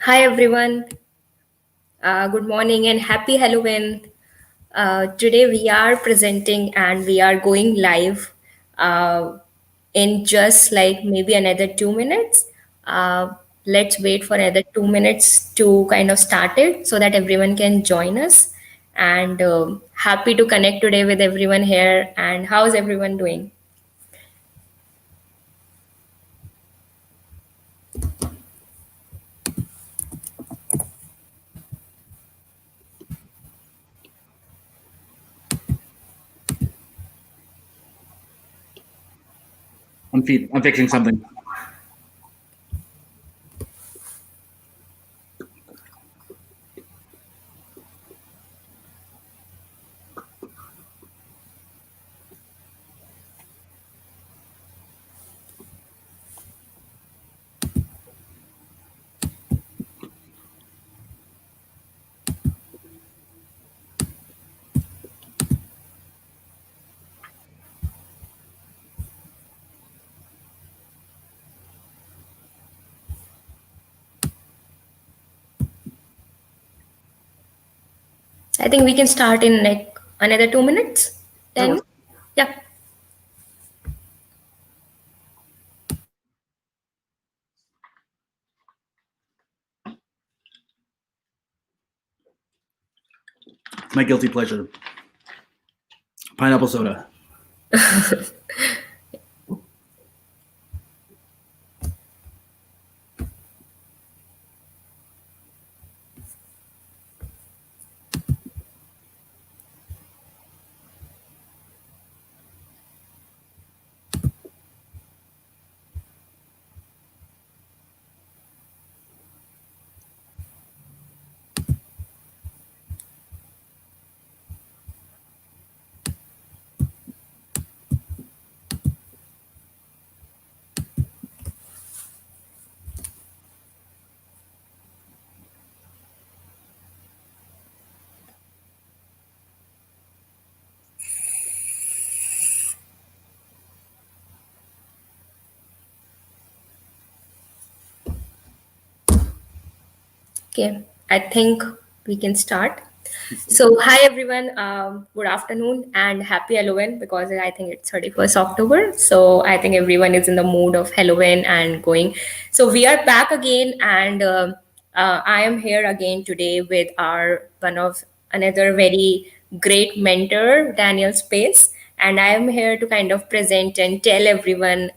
Hi everyone. Good morning and happy Halloween. Today we are presenting and we are going live uh, in just like maybe another 2 minutes. Uh, let's wait for another 2 minutes to kind of start it so that everyone can join us. And happy to connect today with everyone here. And how's everyone doing? I'm fixing something. I think we can start in like another 2 minutes. That Then, works. yeah. My guilty pleasure. Pineapple soda. Okay, I think we can start. So, hi everyone. Good afternoon and happy Halloween because I think it's 31st October. So, I think everyone is in the mood of Halloween and going. So, we are back again, and I am here again today with our one of another very great mentor, Daniel Space, and I am here to kind of present and tell everyone.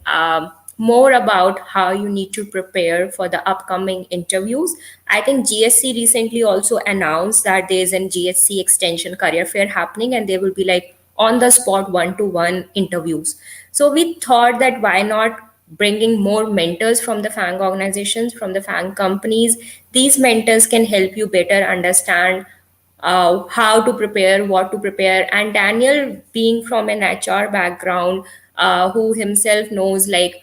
More about how you need to prepare for the upcoming interviews. I think GSC recently also announced that there's an GSC extension career fair happening and there will be like on the spot one-to-one interviews. So we thought that why not bringing more mentors from the FAANG organizations, from the FAANG companies. These mentors can help you better understand how to prepare, what to prepare. And Daniel, being from an HR background, who himself knows like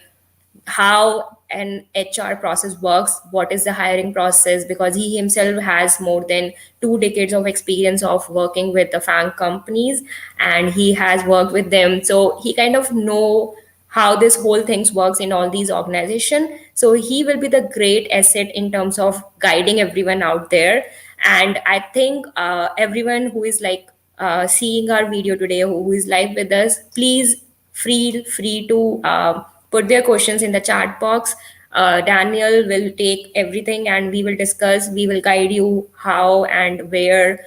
how an HR process works, what is the hiring process, because he himself has more than 2 decades of experience of working with the FAANG companies and he has worked with them. So he kind of know how this whole things works in all these organizations. So he will be the great asset in terms of guiding everyone out there. And I think everyone who is like seeing our video today, who is live with us, please feel free to put their questions in the chat box. Daniel will take everything and we will discuss, we will guide you how and where,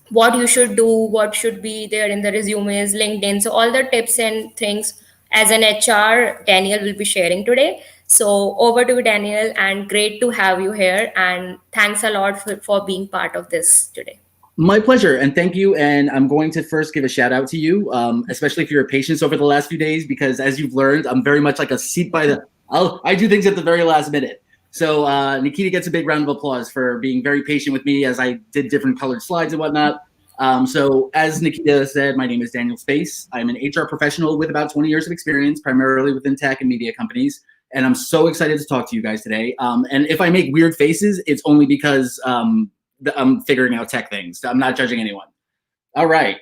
what you should do, what should be there in the resumes, LinkedIn. So, all the tips and things as an HR, Daniel will be sharing today. So, over to you, Daniel, and great to have you here. And thanks a lot for being part of this today. My pleasure, and thank you. And I'm going to first give a shout out to you, especially for your patience over the last few days, because as you've learned, I'm very much like a seat by the. I do things at the very last minute. So Nikita gets a big round of applause for being very patient with me as I did different colored slides and whatnot. So as Nikita said, my name is Daniel Space. I'm an HR professional with about 20 years of experience, primarily within tech and media companies. And I'm so excited to talk to you guys today. And if I make weird faces, it's only because I'm figuring out tech things. I'm not judging anyone. All right.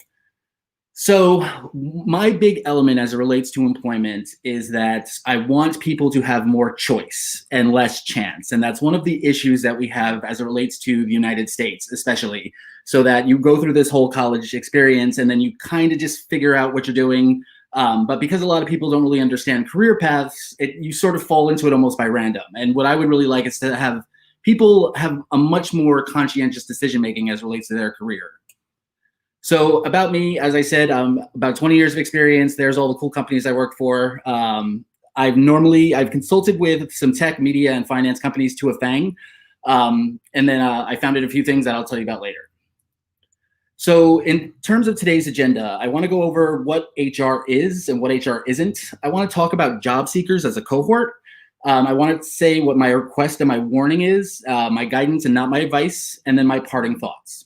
So my big element as it relates to employment is that I want people to have more choice and less chance. And that's one of the issues that we have as it relates to the United States, especially. So that you go through this whole college experience and then you kind of just figure out what you're doing. But because a lot of people don't really understand career paths, you sort of fall into it almost by random. And what I would really like is to have people have a much more conscientious decision making as it relates to their career. So about me, as I said, about 20 years of experience. There's all the cool companies I work for. I've consulted with some tech, media, and finance companies to a FAANG. And then I founded a few things that I'll tell you about later. So in terms of today's agenda, I want to go over what HR is and what HR isn't. I want to talk about job seekers as a cohort. I want to say what my request and my warning is, my guidance and not my advice, and then my parting thoughts.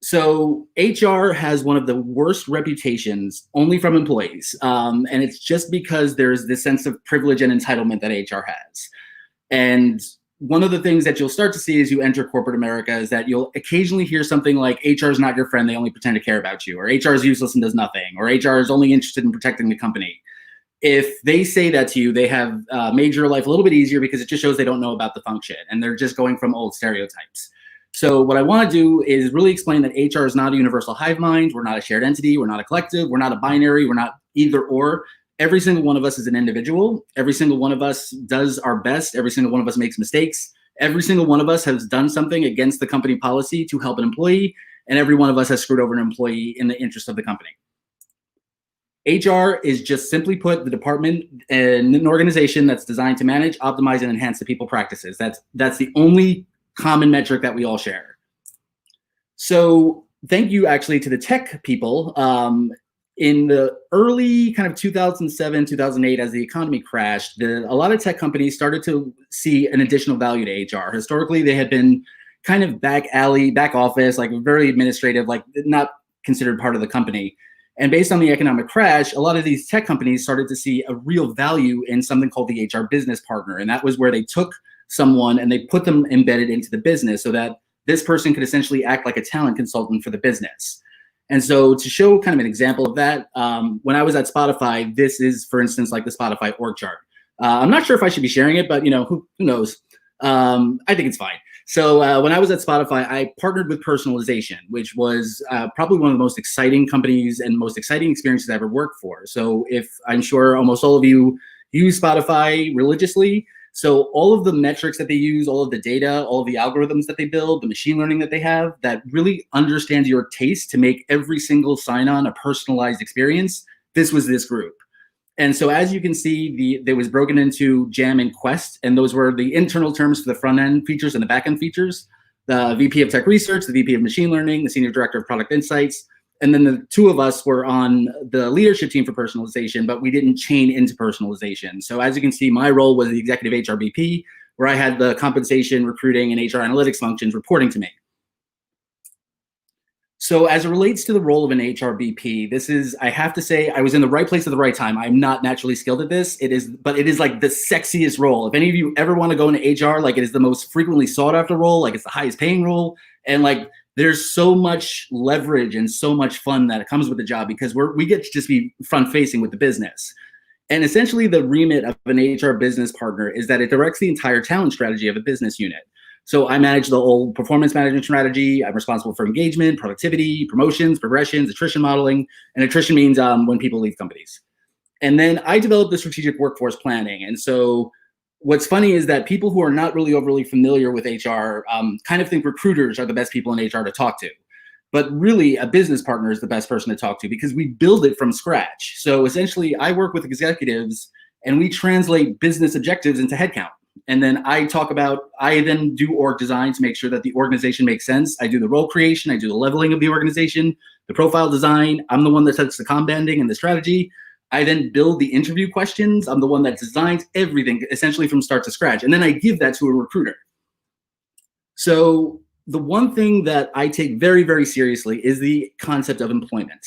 So HR has one of the worst reputations only from employees. And it's just because there's this sense of privilege and entitlement that HR has. And one of the things that you'll start to see as you enter corporate America is that you'll occasionally hear something like HR is not your friend, they only pretend to care about you, or HR is useless and does nothing, or HR is only interested in protecting the company. If they say that to you, they have made your life a little bit easier because it just shows they don't know about the function and they're just going from old stereotypes. So what I want to do is really explain that HR is not a universal hive mind. We're not a shared entity. We're not a collective. We're not a binary. We're not either or. Every single one of us is an individual. Every single one of us does our best. Every single one of us makes mistakes. Every single one of us has done something against the company policy to help an employee. And every one of us has screwed over an employee in the interest of the company. HR is just simply put the department in an organization that's designed to manage, optimize, and enhance the people practices. That's the only common metric that we all share. So thank you actually to the tech people. In the early kind of 2007, 2008, as the economy crashed, a lot of tech companies started to see an additional value to HR. Historically, they had been kind of back alley, back office, like very administrative, like not considered part of the company. And based on the economic crash, a lot of these tech companies started to see a real value in something called the HR business partner. And that was where they took someone and they put them embedded into the business so that this person could essentially act like a talent consultant for the business. And so to show kind of an example of that, when I was at Spotify, this is, for instance, like the Spotify org chart. I'm not sure if I should be sharing it, but who knows? I think it's fine. So when I was at Spotify, I partnered with Personalization, which was probably one of the most exciting companies and most exciting experiences I ever worked for. So if I'm sure almost all of you use Spotify religiously, so all of the metrics that they use, all of the data, all of the algorithms that they build, the machine learning that they have, that really understands your taste to make every single sign-on a personalized experience, this was this group. And so as you can see, it was broken into Jam and Quest, and those were the internal terms for the front-end features and the back-end features. The VP of Tech Research, the VP of Machine Learning, the Senior Director of Product Insights, and then the two of us were on the leadership team for Personalization, but we didn't chain into Personalization. So as you can see, my role was the Executive HR VP, where I had the compensation, recruiting, and HR analytics functions reporting to me. So as it relates to the role of an HR VP, I have to say, I was in the right place at the right time. I'm not naturally skilled at this. But it is like the sexiest role. If any of you ever want to go into HR, like it is the most frequently sought after role, like it's the highest paying role. And like, there's so much leverage and so much fun that comes with the job because we get to just be front facing with the business. And essentially the remit of an HR business partner is that it directs the entire talent strategy of a business unit. So I manage the whole performance management strategy. I'm responsible for engagement, productivity, promotions, progressions, attrition modeling. And attrition means when people leave companies. And then I developed the strategic workforce planning. And so what's funny is that people who are not really overly familiar with HR kind of think recruiters are the best people in HR to talk to. But really, a business partner is the best person to talk to because we build it from scratch. So essentially, I work with executives and we translate business objectives into headcount. And then I then do org design to make sure that the organization makes sense. I do the role creation, I do the leveling of the organization, the profile design. I'm the one that sets the comm banding and the strategy. I then build the interview questions. I'm the one that designs everything essentially from start to scratch. And then I give that to a recruiter. So the one thing that I take very, very seriously is the concept of employment.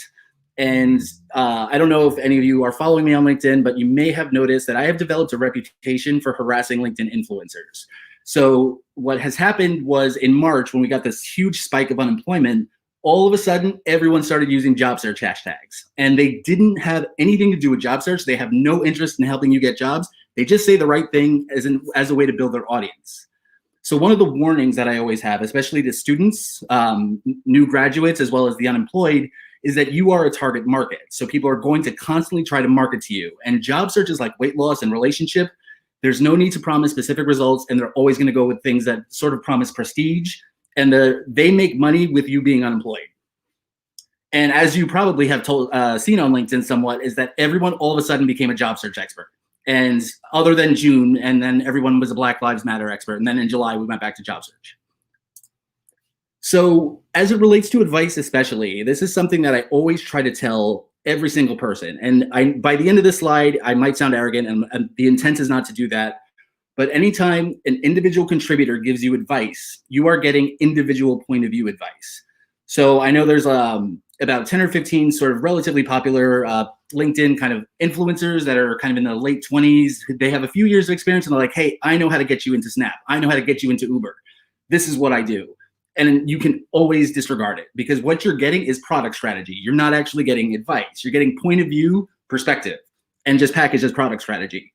And I don't know if any of you are following me on LinkedIn, but you may have noticed that I have developed a reputation for harassing LinkedIn influencers. So what has happened was in March, when we got this huge spike of unemployment, all of a sudden, everyone started using job search hashtags, and they didn't have anything to do with job search. They have no interest in helping you get jobs. They just say the right thing as a way to build their audience. So one of the warnings that I always have, especially to students, new graduates, as well as the unemployed, is that you are a target market. So people are going to constantly try to market to you. And job search is like weight loss and relationship. There's no need to promise specific results, and they're always going to go with things that sort of promise prestige, and they make money with you being unemployed. And as you probably have seen on LinkedIn somewhat, is that everyone all of a sudden became a job search expert. And other than June, and then everyone was a Black Lives Matter expert. And then in July, we went back to job search. So as it relates to advice especially, this is something that I always try to tell every single person. And by the end of this slide, I might sound arrogant, and the intent is not to do that. But anytime an individual contributor gives you advice, you are getting individual point of view advice. So I know there's about 10 or 15 sort of relatively popular LinkedIn kind of influencers that are kind of in the late 20s. They have a few years of experience, and they're like, hey, I know how to get you into Snap. I know how to get you into Uber. This is what I do. And you can always disregard it, because what you're getting is product strategy. You're not actually getting advice. You're getting point of view, perspective, and just packaged as product strategy.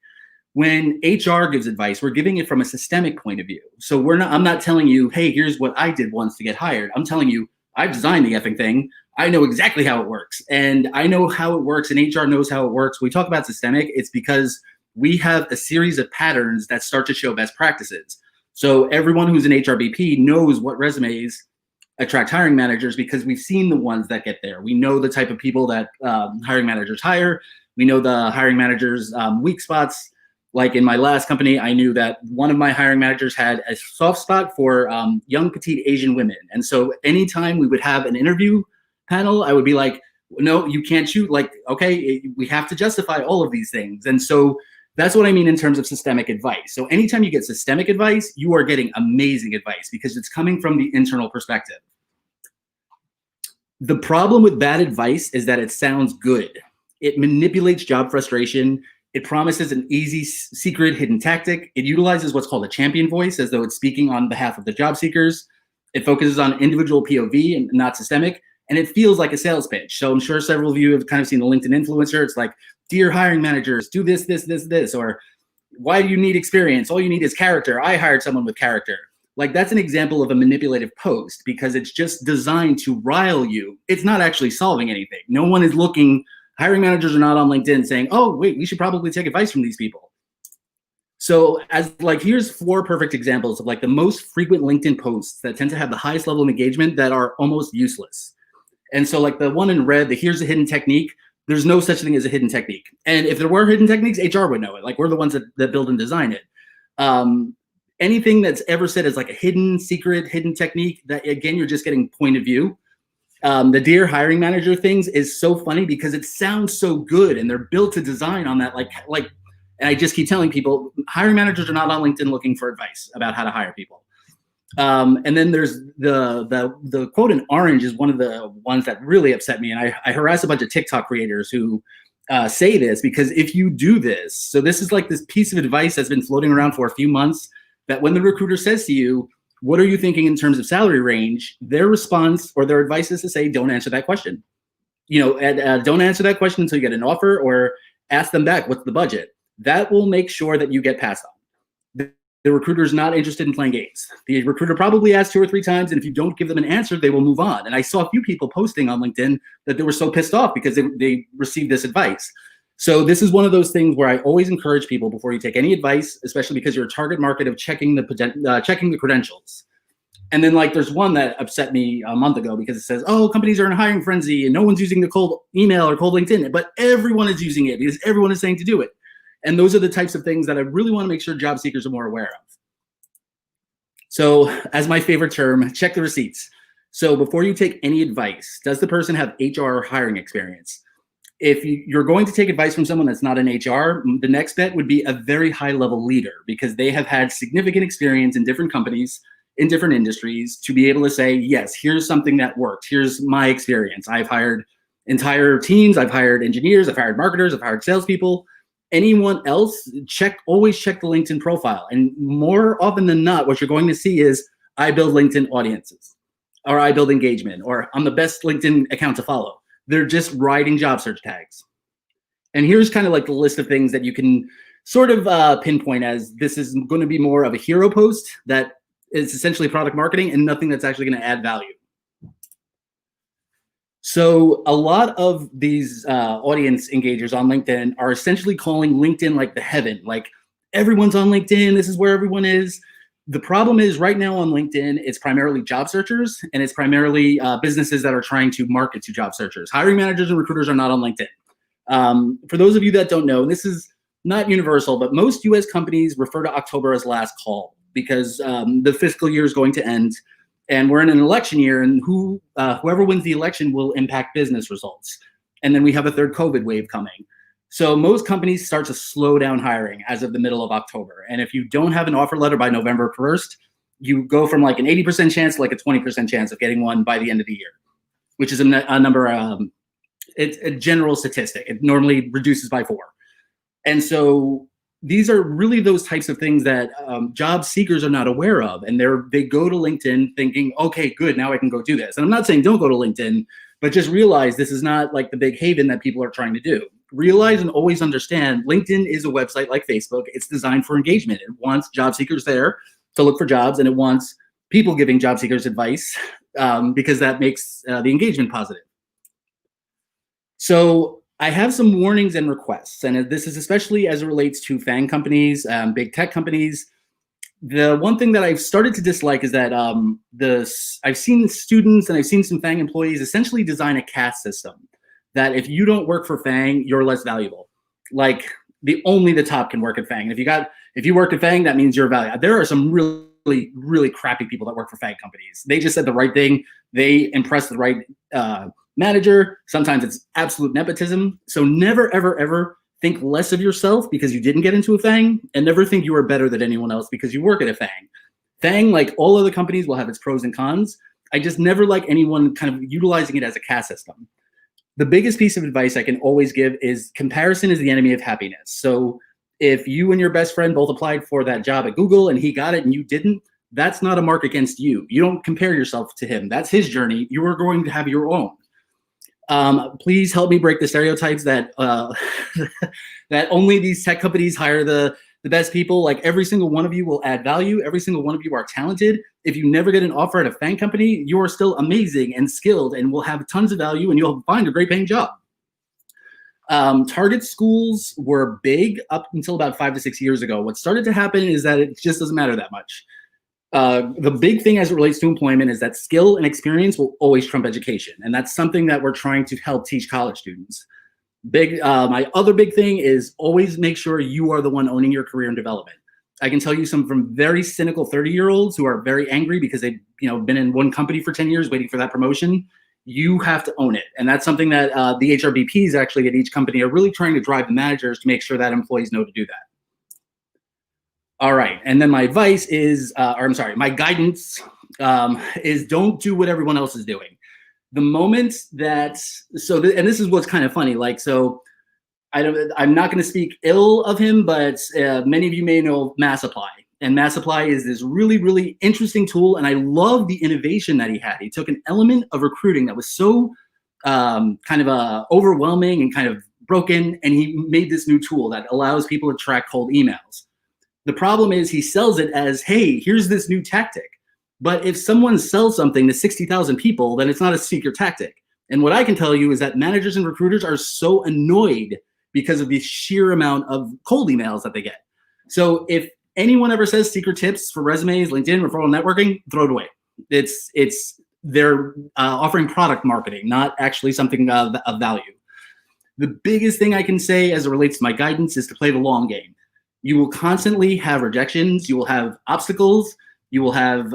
When HR gives advice, we're giving it from a systemic point of view. So I'm not telling you, hey, here's what I did once to get hired. I'm telling you, I designed the effing thing. I know exactly how it works. And I know how it works, and HR knows how it works. When we talk about systemic, it's because we have a series of patterns that start to show best practices. So everyone who's an HRBP knows what resumes attract hiring managers, because we've seen the ones that get there. We know the type of people that hiring managers hire. We know the hiring managers' weak spots. Like in my last company, I knew that one of my hiring managers had a soft spot for young, petite Asian women. And so anytime we would have an interview panel, I would be like, no, you can't shoot. Like, okay, we have to justify all of these things. And so that's what I mean in terms of systemic advice. So anytime you get systemic advice, you are getting amazing advice, because it's coming from the internal perspective. The problem with bad advice is that it sounds good. It manipulates job frustration. It promises an easy, secret, hidden tactic. It utilizes what's called a champion voice, as though it's speaking on behalf of the job seekers. It focuses on individual POV and not systemic. And it feels like a sales pitch. So I'm sure several of you have kind of seen the LinkedIn influencer. It's like, dear hiring managers, do this, this, this, this. Or why do you need experience? All you need is character. I hired someone with character. Like, that's an example of a manipulative post, because it's just designed to rile you. It's not actually solving anything. No one is looking. Hiring managers are not on LinkedIn saying, oh, wait, we should probably take advice from these people. So here's 4 perfect examples of like the most frequent LinkedIn posts that tend to have the highest level of engagement that are almost useless. And so like the one in red, here's a hidden technique. There's no such thing as a hidden technique. And if there were hidden techniques, HR would know it. Like, we're the ones that build and design it. Anything that's ever said as like a hidden secret, hidden technique, that again, you're just getting point of view. The dear hiring manager things is so funny because it sounds so good, and they're built to design on that. And I just keep telling people, hiring managers are not on LinkedIn looking for advice about how to hire people. And then there's the quote in orange is one of the ones that really upset me. And I harass a bunch of TikTok creators who say this, because if you do this, so this is like this piece of advice that's been floating around for a few months, that when the recruiter says to you, what are you thinking in terms of salary range? Their response or their advice is to say, don't answer that question. Don't answer that question until you get an offer, or ask them back, what's the budget? That will make sure that you get passed on. The recruiter is not interested in playing games. The recruiter probably asks 2 or 3 times, and if you don't give them an answer, they will move on. And I saw a few people posting on LinkedIn that they were so pissed off because they received this advice. So this is one of those things where I always encourage people, before you take any advice, especially because you're a target market, of checking the credentials. And then there's one that upset me a month ago, because it says, oh, companies are in a hiring frenzy and no one's using the cold email or cold LinkedIn, but everyone is using it because everyone is saying to do it. And those are the types of things that I really want to make sure job seekers are more aware of. So, as my favorite term, check the receipts. So before you take any advice, does the person have HR hiring experience? If you're going to take advice from someone that's not in HR, the next bet would be a very high-level leader, because they have had significant experience in different companies, in different industries, to be able to say, yes, here's something that worked. Here's my experience. I've hired entire teams. I've hired engineers. I've hired marketers. I've hired salespeople. Anyone else, always check the LinkedIn profile. And more often than not, what you're going to see is, I build LinkedIn audiences. or I build engagement, or I'm the best LinkedIn account to follow. They're just writing job search tags. And here's kind of like the list of things that you can sort of pinpoint as this is going to be more of a hero post that is essentially product marketing and nothing that's actually going to add value. So a lot of these audience engagers on LinkedIn are essentially calling LinkedIn like the heaven, like everyone's on LinkedIn, this is where everyone is. The problem is right now on LinkedIn, it's primarily job searchers and it's primarily businesses that are trying to market to job searchers. Hiring managers and recruiters are not on LinkedIn. For those of you that don't know, and this is not universal, but most US companies refer to October as last call because the fiscal year is going to end and we're in an election year, and whoever wins the election will impact business results. And then we have a third COVID wave coming. So most companies start to slow down hiring as of the middle of October. And if you don't have an offer letter by November 1st, you go from like an 80% chance to like a 20% chance of getting one by the end of the year, which is a number, it's a general statistic. It normally reduces by 4. And so these are really those types of things that job seekers are not aware of. And they go to LinkedIn thinking, okay, good, now I can go do this. And I'm not saying don't go to LinkedIn, but just realize this is not like the big haven that people are trying to do. Realize and always understand LinkedIn is a website like Facebook. It's designed for engagement. It wants job seekers there to look for jobs, and it wants people giving job seekers advice because that makes the engagement positive. So I have some warnings and requests, and this is especially as it relates to FAANG companies, big tech companies. The one thing that I've started to dislike is that I've seen students and I've seen some FAANG employees essentially design a caste system that if you don't work for FAANG, you're less valuable. Like only the top can work at FAANG. And if you work at FAANG, that means you're valuable. There are some really, really crappy people that work for FAANG companies. They just said the right thing. They impressed the right manager. Sometimes it's absolute nepotism. So never, ever, ever think less of yourself because you didn't get into a FAANG, and never think you are better than anyone else because you work at a FAANG. FAANG, like all other companies, will have its pros and cons. I just never like anyone kind of utilizing it as a caste system. The biggest piece of advice I can always give is comparison is the enemy of happiness. So if you and your best friend both applied for that job at Google and he got it and you didn't, that's not a mark against you. You don't compare yourself to him. That's his journey. You are going to have your own. Please help me break the stereotypes that that only these tech companies hire the best people. Like every single one of you will add value. Every single one of you are talented. If you never get an offer at a FAANG company, you are still amazing and skilled and will have tons of value and you'll find a great paying job. Target schools were big up until about 5 to 6 years ago. What started to happen is that it just doesn't matter that much. The big thing as it relates to employment is that skill and experience will always trump education. And that's something that we're trying to help teach college students. My other big thing is always make sure you are the one owning your career and development. I can tell you some from very cynical 30-year-olds who are very angry because they've been in one company for 10 years waiting for that promotion. You have to own it. And that's something that the HRBPs actually at each company are really trying to drive the managers to make sure that employees know to do that. All right, and then my advice is, my guidance is don't do what everyone else is doing. The moment that, and this is what's kind of funny, like, so I'm not gonna speak ill of him, but many of you may know Mass Apply. And Mass Apply is this really, really interesting tool, and I love the innovation that he had. He took an element of recruiting that was so overwhelming and kind of broken, and he made this new tool that allows people to track cold emails. The problem is he sells it as, hey, here's this new tactic. But if someone sells something to 60,000 people, then it's not a secret tactic. And what I can tell you is that managers and recruiters are so annoyed because of the sheer amount of cold emails that they get. So if anyone ever says secret tips for resumes, LinkedIn, referral networking, throw it away. They're offering product marketing, not actually something of value. The biggest thing I can say as it relates to my guidance is to play the long game. You will constantly have rejections. You will have obstacles. You will have,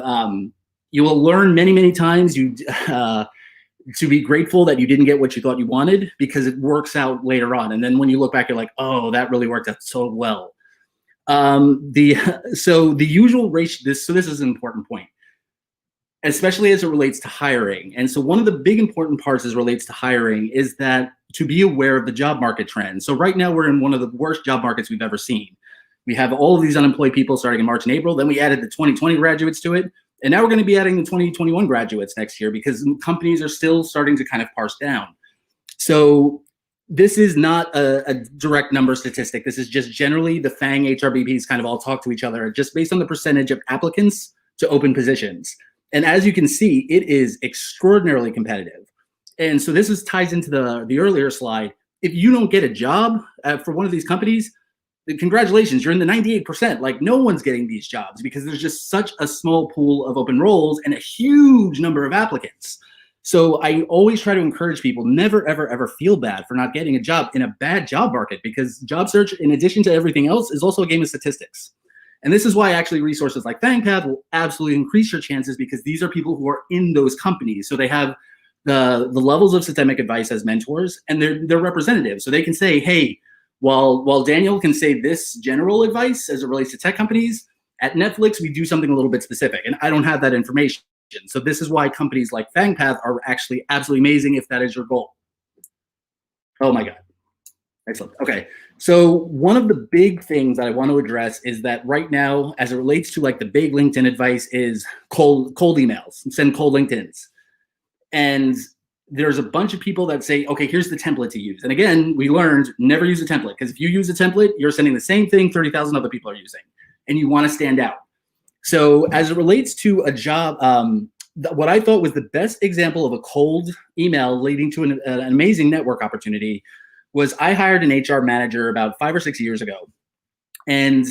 you will learn many, many times to be grateful that you didn't get what you thought you wanted because it works out later on. And then when you look back, you're like, oh, that really worked out so well. So the usual ratio, this is an important point, especially as it relates to hiring. And so one of the big important parts as it relates to hiring is that to be aware of the job market trends. So right now we're in one of the worst job markets we've ever seen. We have all of these unemployed people starting in March and April. Then we added the 2020 graduates to it. And now we're going to be adding the 2021 graduates next year because companies are still starting to kind of parse down. So this is not a direct number statistic. This is just generally the FAANG HRBPs kind of all talk to each other just based on the percentage of applicants to open positions. And as you can see, it is extraordinarily competitive. And so this ties into the earlier slide. If you don't get a job for one of these companies, congratulations, you're in the 98%. Like, no one's getting these jobs because there's just such a small pool of open roles and a huge number of applicants. So I always try to encourage people, never, ever, ever feel bad for not getting a job in a bad job market, because job search, in addition to everything else, is also a game of statistics. And this is why actually resources like FAANGPath will absolutely increase your chances, because these are people who are in those companies. So they have the levels of systemic advice as mentors, and they're representatives. So they can say, hey, while Daniel can say this general advice as it relates to tech companies, at Netflix, we do something a little bit specific, and I don't have that information. So this is why companies like FAANGPath are actually absolutely amazing if that is your goal. Oh my God. Excellent. Okay. So one of the big things that I want to address is that right now, as it relates to like the big LinkedIn advice, is cold emails, send cold LinkedIns. And there's a bunch of people that say, okay, here's the template to use. And again, we learned never use a template, because if you use a template, you're sending the same thing 30,000 other people are using, and you want to stand out. So as it relates to a job, what I thought was the best example of a cold email leading to an amazing network opportunity was I hired an HR manager about 5 or 6 years ago. And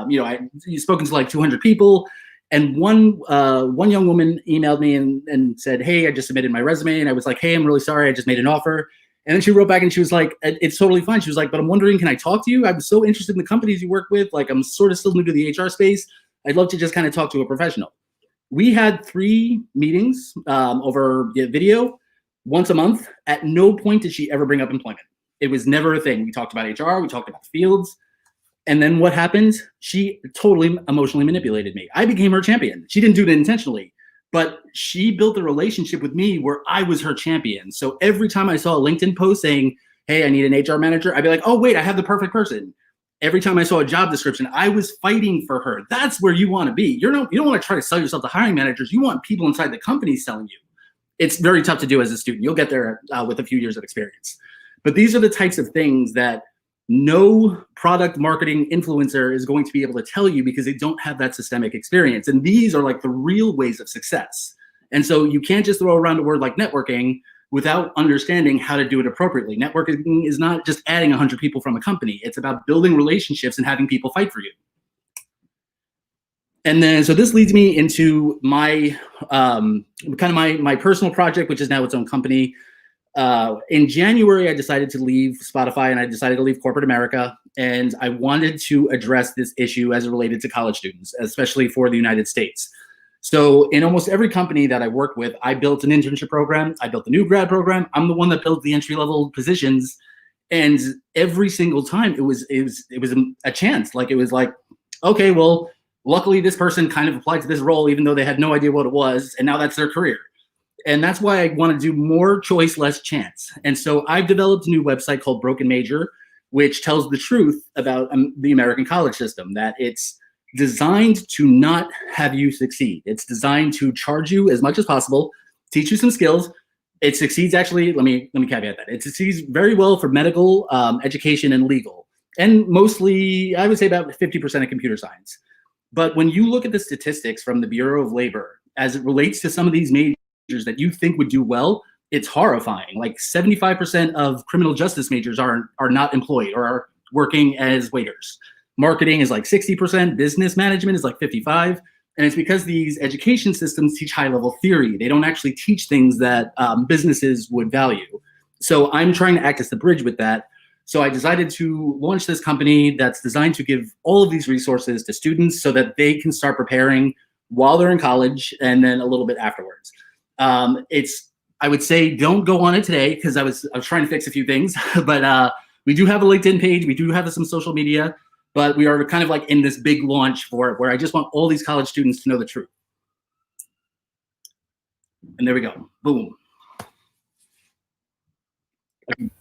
you've spoken to like 200 people. And one young woman emailed me and said, hey, I just submitted my resume. And I was like, hey, I'm really sorry, I just made an offer. And then she wrote back and she was like, it's totally fine. She was like, but I'm wondering, can I talk to you? I'm so interested in the companies you work with. Like, I'm sort of still new to the HR space. I'd love to just kind of talk to a professional. We had 3 meetings over video once a month. At no point did she ever bring up employment. It was never a thing. We talked about HR, we talked about the fields. And then what happened? She totally emotionally manipulated me. I became her champion. She didn't do it intentionally, but she built a relationship with me where I was her champion. So every time I saw a LinkedIn post saying, hey, I need an HR manager, I'd be like, oh, wait, I have the perfect person. Every time I saw a job description, I was fighting for her. That's where you want to be. You don't want to try to sell yourself to hiring managers. You want people inside the company selling you. It's very tough to do as a student. You'll get there with a few years of experience. But these are the types of things that no product marketing influencer is going to be able to tell you, because they don't have that systemic experience. And these are like the real ways of success. And so you can't just throw around a word like networking without understanding how to do it appropriately. Networking is not just adding 100 people from a company. It's about building relationships and having people fight for you. And then, so this leads me into my my personal project, which is now its own company. In January, I decided to leave Spotify and I decided to leave corporate America. And I wanted to address this issue as it related to college students, especially for the United States. So in almost every company that I worked with, I built an internship program. I built a new grad program. I'm the one that built the entry-level positions. And every single time it was a chance. Like, it was like, okay, well, luckily this person kind of applied to this role, even though they had no idea what it was. And now that's their career. And that's why I want to do more choice, less chance. And so I've developed a new website called Broken Major, which tells the truth about the American college system, that it's designed to not have you succeed. It's designed to charge you as much as possible, teach you some skills. It succeeds, actually, let me caveat that. It succeeds very well for medical, education, and legal. And mostly, I would say about 50% of computer science. But when you look at the statistics from the Bureau of Labor, as it relates to some of these majors that you think would do well, it's horrifying. Like 75% of criminal justice majors are not employed or are working as waiters. Marketing is like 60%, business management is like 55%. And it's because these education systems teach high-level theory. They don't actually teach things that businesses would value. So I'm trying to act as the bridge with that. So I decided to launch this company that's designed to give all of these resources to students so that they can start preparing while they're in college and then a little bit afterwards. I would say don't go on it today, because I was trying to fix a few things, but we do have a LinkedIn page. We do have some social media, but we are kind of like in this big launch for it, where I just want all these college students to know the truth. And there we go. Boom.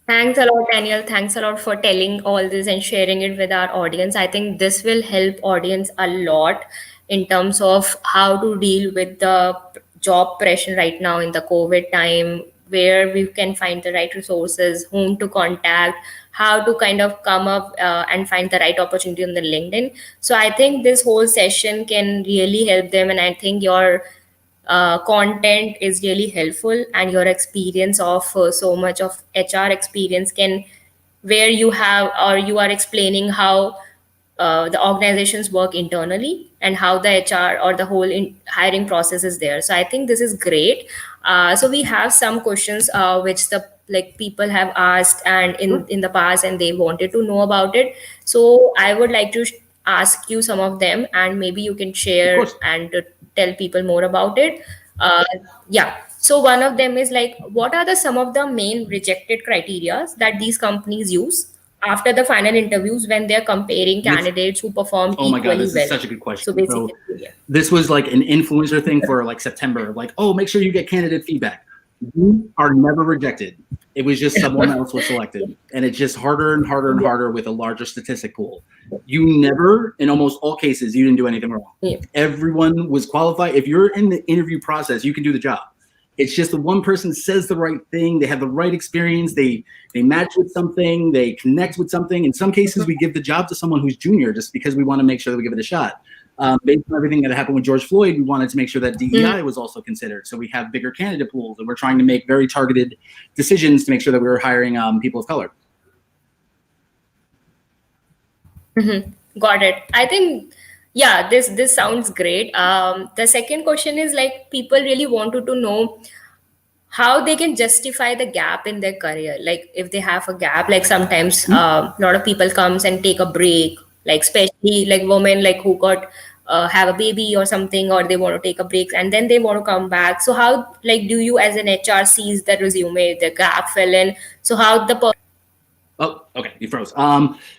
Thanks a lot, Daniel. Thanks a lot for telling all this and sharing it with our audience. I think this will help audience a lot in terms of how to deal with the job pressure right now in the COVID time, where we can find the right resources, whom to contact, how to kind of come up and find the right opportunity on the LinkedIn. So I think this whole session can really help them, and I think your content is really helpful, and your experience of so much of HR experience can, where you have or you are explaining how the organizations work internally and how the HR or the whole hiring process is there. So I think this is great. So we have some questions which the like people have asked and in the past, and they wanted to know about it. So I would like to ask you some of them, and maybe you can Of share course. and tell people more about it. Uh, yeah. So one of them is like, what are the some of the main rejected criteria that these companies use after the final interviews when they're comparing This, candidates who performed oh my God, equally this is well? such a good So question. So basically, yeah. this was like an influencer thing for like September. Like, oh, make sure you get candidate feedback. You are never rejected. It was just someone else was selected. And it's just harder and harder and Yeah. harder with a larger statistic pool. You never, in almost all cases, you didn't do anything wrong. Yeah. Everyone was qualified. If you're in the interview process, you can do the job. It's just the one person says the right thing. They have the right experience. They match with something. They connect with something. In some cases, we give the job to someone who's junior just because we want to make sure that we give it a shot. Based on everything that happened with George Floyd, we wanted to make sure that DEI was also considered. So we have bigger candidate pools, and we're trying to make very targeted decisions to make sure that we were hiring people of color. Got it. I think, yeah, this sounds great. The second question is like, people really wanted to know how they can justify the gap in their career, like if they have a gap, like sometimes a lot of people comes and take a break, like especially like women like who got have a baby or something, or they want to take a break and then they want to come back. So how, like, do you as an HR sees the resume, the gap fill in? So how the Oh, okay, you froze.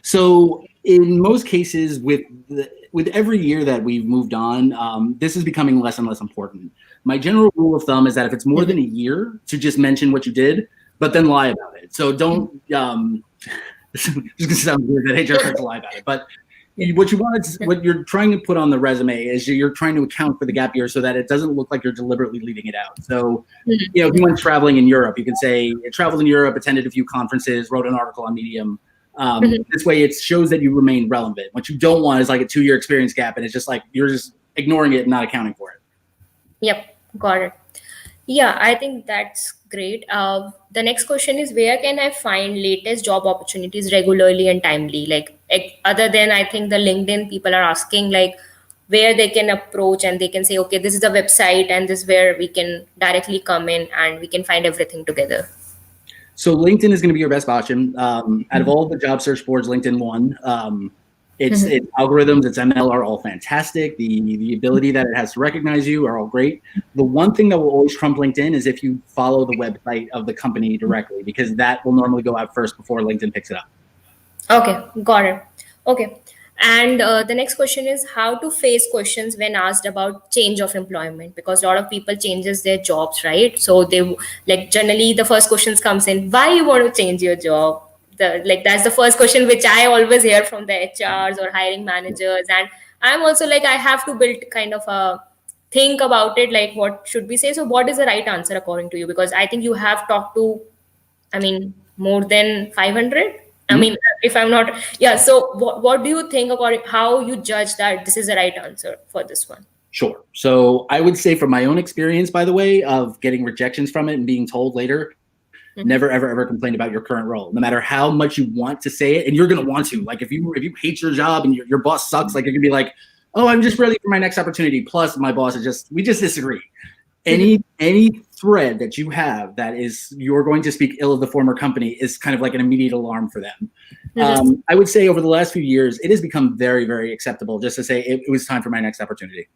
So in most cases, with every year that we've moved on, this is becoming less and less important. My general rule of thumb is that if it's more than a year, to just mention what you did, but then lie about it. So don't. This is gonna sound weird that HR starts to lie about it, but what you want is, what you're trying to put on the resume is you're trying to account for the gap year so that it doesn't look like you're deliberately leaving it out. So, you know, if you went traveling in Europe, you can say traveled in Europe, attended a few conferences, wrote an article on Medium. This way it shows that you remain relevant. What you don't want is like a 2-year experience gap, and it's just like you're just ignoring it and not accounting for it. Yep, got it. Yeah, I think that's great. The next question is, where can I find latest job opportunities regularly and timely? Like, other than, I think, the LinkedIn, people are asking like where they can approach and they can say, okay, this is the website and this is where we can directly come in and we can find everything together. So LinkedIn is going to be your best option. Out of all the job search boards, LinkedIn won. Its algorithms, its ML are all fantastic. The ability that it has to recognize you are all great. The one thing that will always trump LinkedIn is if you follow the website of the company directly, because that will normally go out first before LinkedIn picks it up. Okay, got it. Okay. And the next question is how to face questions when asked about change of employment, because a lot of people changes their jobs, right? So they, like, generally the first questions comes in, why you want to change your job? Like that's the first question which I always hear from the HRs or hiring managers, and I'm also like, I have to build kind of a think about it, like what should we say. So what is the right answer according to you? Because I think you have talked to, I mean, more than 500. I mean, if I'm not, yeah. So, what do you think about how you judge that this is the right answer for this one? Sure. So I would say from my own experience, by the way, of getting rejections from it and being told later, never, ever, ever complain about your current role, no matter how much you want to say it. And you're going to want to, like, if you hate your job and your boss sucks, like, you're going to be like, oh, I'm just ready for my next opportunity. Plus my boss is we just disagree. Any thread that you have that is you're going to speak ill of the former company is kind of like an immediate alarm for them. I would say over the last few years, it has become very, very acceptable just to say it was time for my next opportunity.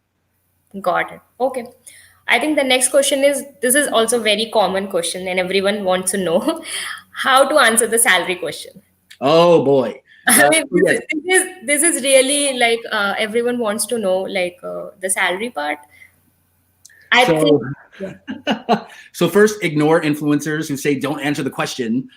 Got it. Okay. I think the next question is, this is also a very common question and everyone wants to know how to answer the salary question. Oh boy. I mean, this is really like everyone wants to know like the salary part. I think. So first, ignore influencers who say don't answer the question.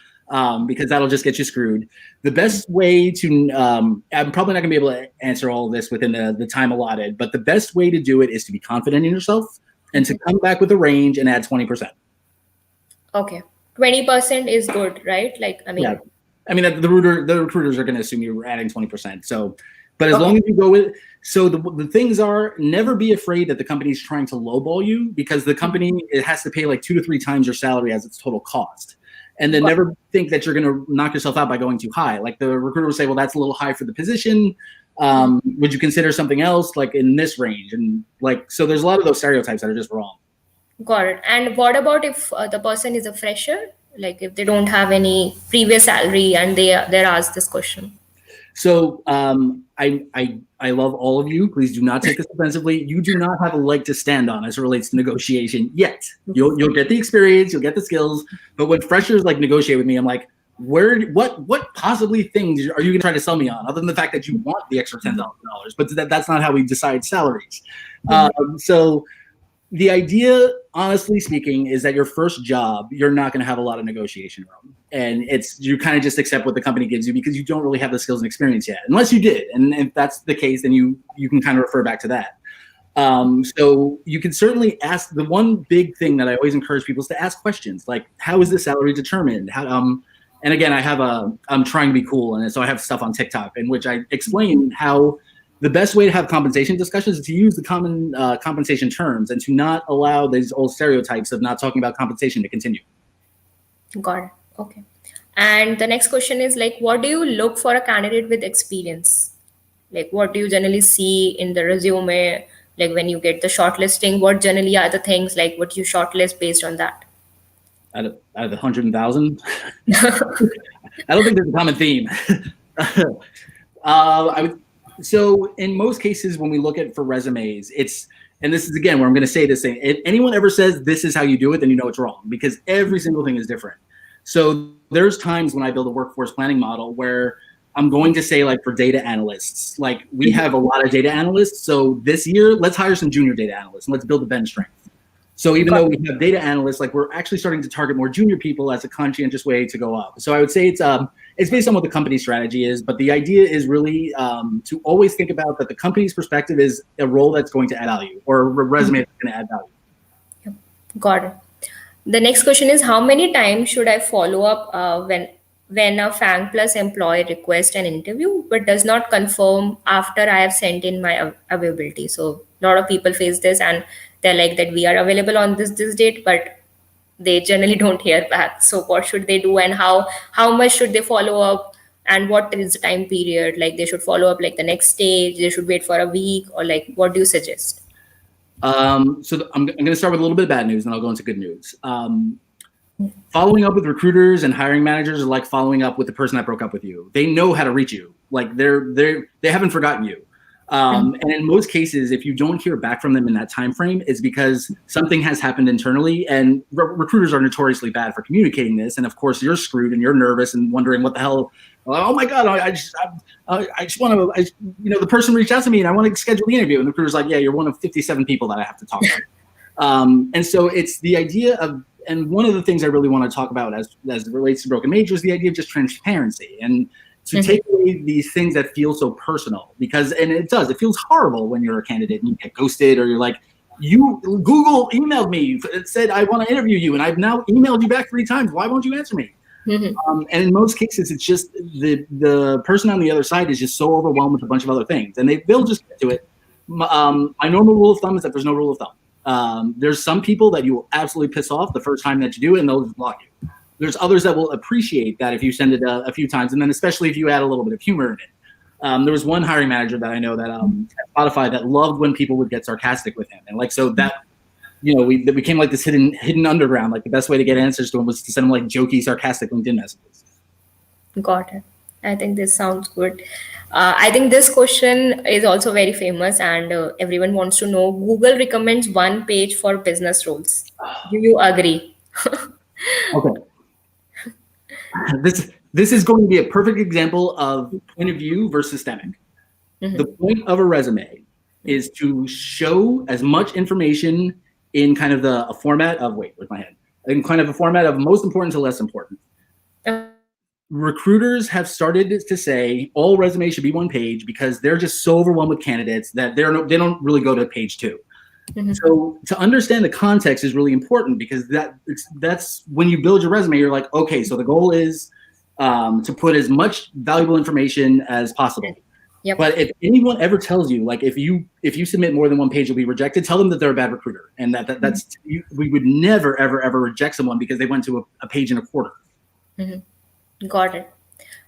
because that'll just get you screwed. The best way to, I'm probably not gonna be able to answer all of this within the time allotted, but the best way to do it is to be confident in yourself and to come back with a range and add 20%. Okay. 20% is good, right? Like, I mean, Yeah. I mean, the recruiters are going to assume you're adding 20%. So, but as Okay. long as you go with, so the things are, never be afraid that the company's trying to lowball you, because the company, it has to pay like 2 to 3 times your salary as its total cost. And then never think that you're going to knock yourself out by going too high. Like the recruiter will say, well, that's a little high for the position. Would you consider something else like in this range? And like, so there's a lot of those stereotypes that are just wrong. Got it. And what about if the person is a fresher? Like if they don't have any previous salary and they're asked this question. So I love all of you. Please do not take this offensively. You do not have a leg to stand on as it relates to negotiation yet. You'll get the experience, you'll get the skills. But when freshers like negotiate with me, I'm like, what possibly things are you gonna try to sell me on, other than the fact that you want the extra $10,000? But that's not how we decide salaries. So the idea, honestly speaking, is that your first job, you're not going to have a lot of negotiation room. And you kind of just accept what the company gives you because you don't really have the skills and experience yet, unless you did. And if that's the case, then you can kind of refer back to that. So you can certainly ask. The one big thing that I always encourage people is to ask questions like, how is the salary determined? And again, I'm trying to be cool. And so I have stuff on TikTok in which I explain how the best way to have compensation discussions is to use the common compensation terms and to not allow these old stereotypes of not talking about compensation to continue. Got it. Okay. And the next question is like, what do you look for a candidate with experience? Like, what do you generally see in the resume? Like when you get the shortlisting, what generally are the things like what you shortlist based on that? Out of 100,000, I don't think there's a common theme. So in most cases, when we look at for resumes, and this is again where I'm going to say this thing. If anyone ever says this is how you do it, then you know it's wrong, because every single thing is different. So there's times when I build a workforce planning model where I'm going to say, like for data analysts, like we have a lot of data analysts. So this year, let's hire some junior data analysts and let's build the bench strength. So even though we have data analysts, like we're actually starting to target more junior people as a conscientious way to go up. So I would say it's based on what the company strategy is, but the idea is really to always think about that the company's perspective is a role that's going to add value, or a resume that's going to add value. Yep. Got it. The next question is, how many times should I follow up when a FAANG Plus employee requests an interview but does not confirm after I have sent in my availability? So a lot of people face this and they're like that we are available on this date, but they generally don't hear back. So what should they do, and how much should they follow up, and what is the time period? Like they should follow up like the next stage, they should wait for a week, or like what do you suggest? So I'm going to start with a little bit of bad news, and I'll go into good news. Following up with recruiters and hiring managers are like following up with the person that broke up with you. They know how to reach you. Like they haven't forgotten you. And in most cases, if you don't hear back from them in that time frame, it's because something has happened internally. And recruiters are notoriously bad for communicating this. And of course, you're screwed and you're nervous and wondering what the hell. Oh my God! I just want to. The person reached out to me and I want to schedule the interview. And the recruiter's like, "Yeah, you're one of 57 people that I have to talk to." And so it's the idea of. And one of the things I really want to talk about as it relates to broken major is the idea of just transparency and to take away these things that feel so personal, because, and it feels horrible when you're a candidate and you get ghosted, or you're like, Google emailed me, it said, I want to interview you. And I've now emailed you back 3 times. Why won't you answer me? And in most cases, it's just the person on the other side is just so overwhelmed with a bunch of other things, and they'll just get to it. My normal rule of thumb is that there's no rule of thumb. There's some people that you will absolutely piss off the first time that you do it, and they'll just block you. There's others that will appreciate that if you send it a few times, and then especially if you add a little bit of humor in it. There was one hiring manager that I know that at Spotify that loved when people would get sarcastic with him, and like so that we became like this hidden underground. Like the best way to get answers to him was to send him like jokey, sarcastic LinkedIn messages. Got it. I think this sounds good. I think this question is also very famous, and everyone wants to know. Google recommends one page for business roles. Do you agree? Okay. This is going to be a perfect example of point of view versus systemic. The point of a resume is to show as much information in kind of a format of, where's my head? In kind of a format of most important to less important. recruiters have started to say all resumes should be one page because they're just so overwhelmed with candidates that they don't really go to page two. Mm-hmm. So to understand the context is really important because that's when you build your resume, you're like, okay, so the goal is to put as much valuable information as possible. Yep. But if anyone ever tells you, like if you submit more than one page, you'll be rejected, tell them that they're a bad recruiter, and that's we would never ever reject someone because they went to a page and a quarter. Mm-hmm. Got it.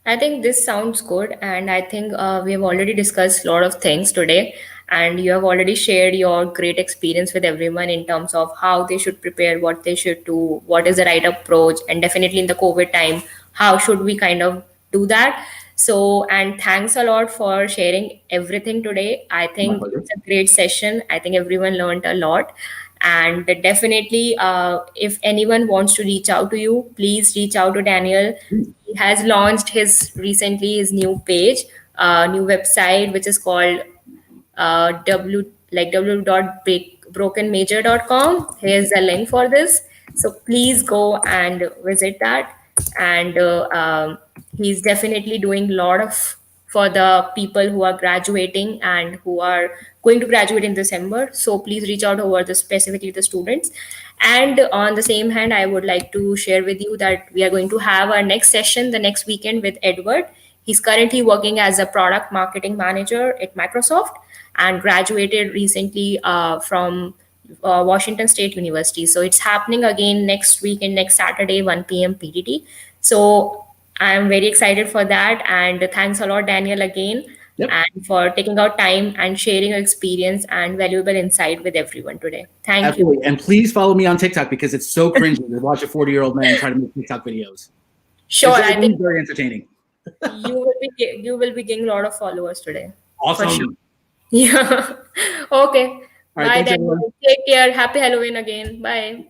I think this sounds good, and I think we have already discussed a lot of things today, and you have already shared your great experience with everyone in terms of how they should prepare, what they should do, what is the right approach, and definitely in the COVID time, how should we kind of do that. So, and thanks a lot for sharing everything today. I My think pleasure. it's a great session. I think everyone learned a lot. And definitely, if anyone wants to reach out to you, please reach out to Daniel. He has launched his new page, new website, which is called www.brokenmajor.com. Here's a link for this. So please go and visit that. And he's definitely doing a lot of for the people who are graduating and who are going to graduate in December. So please reach out over the specifically the students. And on the same hand, I would like to share with you that we are going to have our next session the next weekend with Edward. He's currently working as a product marketing manager at Microsoft and graduated recently from Washington State University. So it's happening again next week and next Saturday, 1 p.m. PDT. So I'm very excited for that. And thanks a lot, Daniel, again, Yep. and for taking out time and sharing your experience and valuable insight with everyone today. Thank Absolutely. you. And please follow me on TikTok because it's so cringy to watch a 40-year-old man try to make TikTok videos. Sure, It's I think very entertaining. you will be getting a lot of followers today. For sure. Awesome. Yeah. Okay. All right. Bye, Thanks, everyone. Daniel. Take care. Happy Halloween again. Bye.